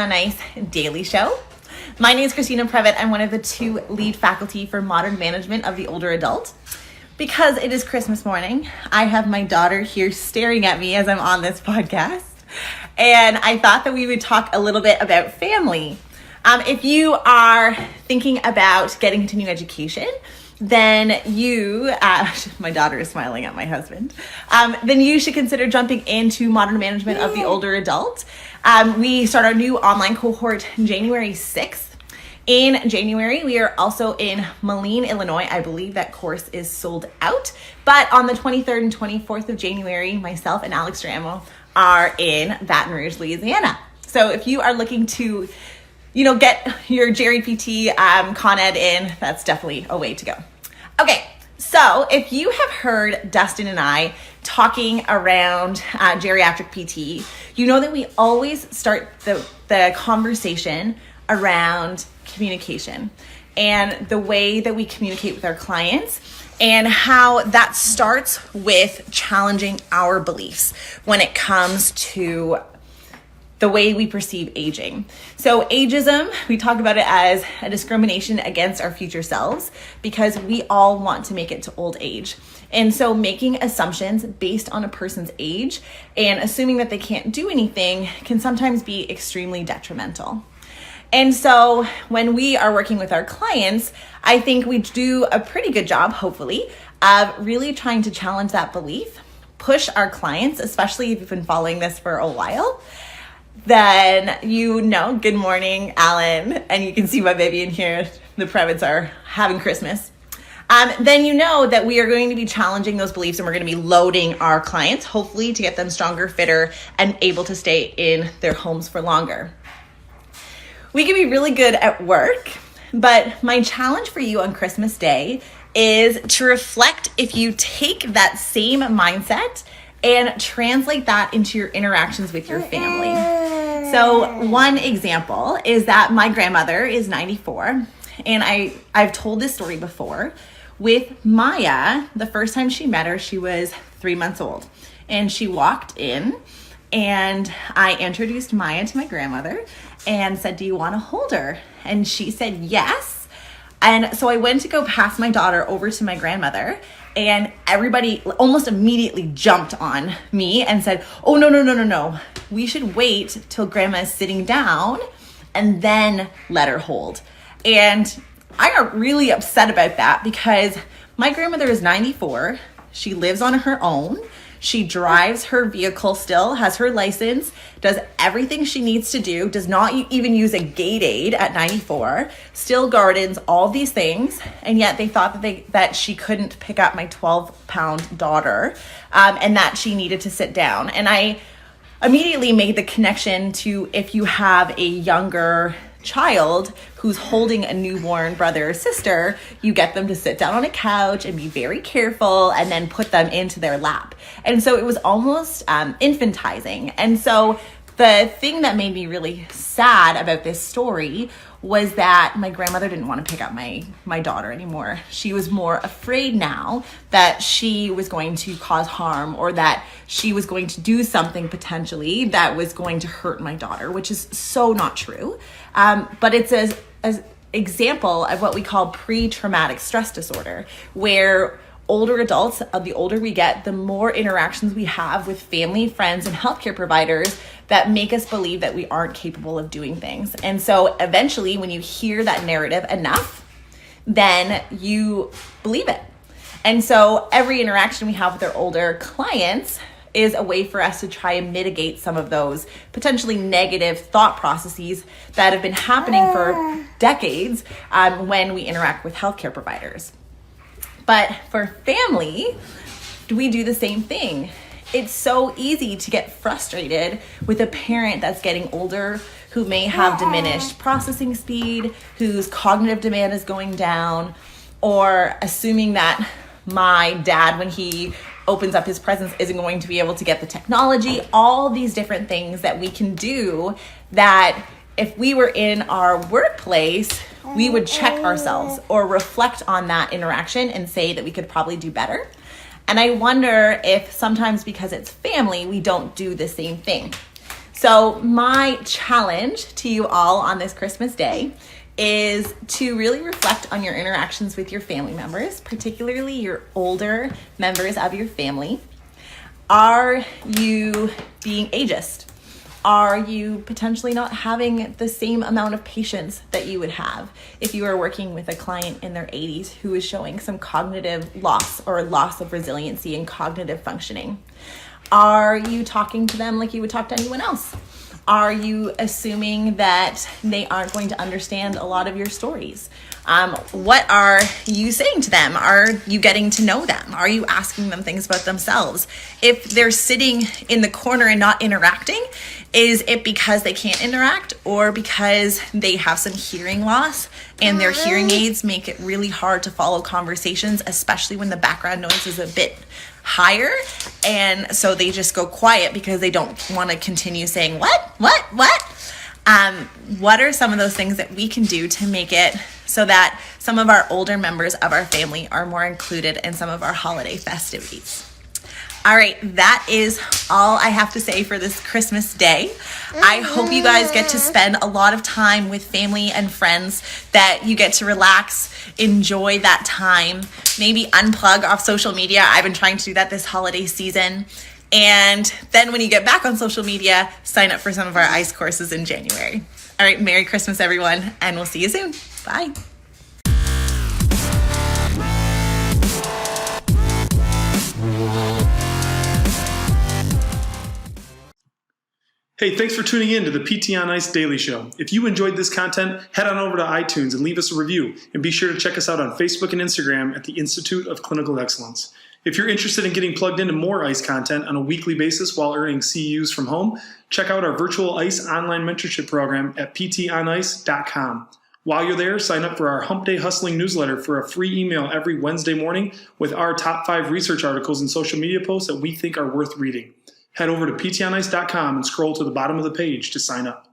a nice daily show. My name is Christina Previtt. I'm one of the 2 lead faculty for modern management of the older adult. Because it is Christmas morning, I have my daughter here staring at me as I'm on this podcast. And I thought that we would talk a little bit about family. If you are thinking about getting continuing education, then you, my daughter is smiling at my husband, then you should consider jumping into modern management of the older adult. We start our new online cohort January 6th. In January, we are also in Moline, Illinois. I believe that course is sold out. But on the 23rd and 24th of January, myself and Alex Dramo are in Baton Rouge, Louisiana. So if you are looking to get your Jerry PT Con Ed in, that's definitely a way to go. Okay, so if you have heard Dustin and I talking around geriatric PT, you know that we always start the conversation around communication and the way that we communicate with our clients and how that starts with challenging our beliefs when it comes to the way we perceive aging. So ageism, we talk about it as a discrimination against our future selves because we all want to make it to old age. And so making assumptions based on a person's age and assuming that they can't do anything can sometimes be extremely detrimental. And so when we are working with our clients, I think we do a pretty good job, hopefully, of really trying to challenge that belief, push our clients, especially if you've been following this for a while, then good morning, Alan, and you can see my baby in here. The Previtts are having Christmas. Then you know that we are going to be challenging those beliefs and we're going to be loading our clients, hopefully to get them stronger, fitter, and able to stay in their homes for longer. We can be really good at work, but my challenge for you on Christmas Day is to reflect if you take that same mindset and translate that into your interactions with your family. So one example is that my grandmother is 94, and I've told this story before. With Maya, the first time she met her, she was 3 months old, and she walked in, and I introduced Maya to my grandmother and said, "Do you want to hold her?" And she said yes. And so I went to go pass my daughter over to my grandmother, and everybody almost immediately jumped on me and said, "Oh, no. We should wait till grandma is sitting down and then let her hold." And I got really upset about that because my grandmother is 94. She lives on her own. She drives her vehicle still, has her license, does everything she needs to do, does not even use a gait aid at 94, still gardens, all these things, and yet they thought that she couldn't pick up my 12-pound daughter and that she needed to sit down. And I immediately made the connection to if you have a younger child who's holding a newborn brother or sister, you get them to sit down on a couch and be very careful and then put them into their lap. And so it was almost infantizing. And so the thing that made me really sad about this story was that my grandmother didn't want to pick up my daughter anymore. She was more afraid now that she was going to cause harm or that she was going to do something potentially that was going to hurt my daughter, which is so not true. But it's an example of what we call pre-traumatic stress disorder, where older adults, the older we get, the more interactions we have with family, friends, and healthcare providers that make us believe that we aren't capable of doing things. And so eventually, when you hear that narrative enough, then you believe it. And so every interaction we have with our older clients is a way for us to try and mitigate some of those potentially negative thought processes that have been happening for decades when we interact with healthcare providers. But for family, we do the same thing. It's so easy to get frustrated with a parent that's getting older, who may have diminished processing speed, whose cognitive demand is going down, or assuming that my dad, when he opens up his presents, isn't going to be able to get the technology, all these different things that we can do that if we were in our workplace, we would check ourselves or reflect on that interaction and say that we could probably do better. And I wonder if sometimes because it's family, we don't do the same thing. So my challenge to you all on this Christmas day is to really reflect on your interactions with your family members, particularly your older members of your family. Are you being ageist? Are you potentially not having the same amount of patience that you would have if you were working with a client in their 80s who is showing some cognitive loss or loss of resiliency and cognitive functioning? Are you talking to them like you would talk to anyone else? Are you assuming that they aren't going to understand a lot of your stories? What are you saying to them? Are you getting to know them? Are you asking them things about themselves? If they're sitting in the corner and not interacting, is it because they can't interact or because they have some hearing loss and their hearing aids make it really hard to follow conversations, especially when the background noise is a bit higher, and so they just go quiet because they don't want to continue saying what? What are some of those things that we can do to make it so that some of our older members of our family are more included in some of our holiday festivities? All right, that is all I have to say for this Christmas day. I hope you guys get to spend a lot of time with family and friends, that you get to relax, enjoy that time, maybe unplug off social media. I've been trying to do that this holiday season. And then when you get back on social media, sign up for some of our ICE courses in January. All right, Merry Christmas, everyone, and we'll see you soon. Bye. Hey, thanks for tuning in to the PT on Ice Daily Show. If you enjoyed this content, head on over to iTunes and leave us a review. And be sure to check us out on Facebook and Instagram at the Institute of Clinical Excellence. If you're interested in getting plugged into more ICE content on a weekly basis while earning CEUs from home, check out our virtual ICE online mentorship program at ptonice.com. While you're there, sign up for our Hump Day Hustling newsletter for a free email every Wednesday morning with our top 5 research articles and social media posts that we think are worth reading. Head over to ptonice.com and scroll to the bottom of the page to sign up.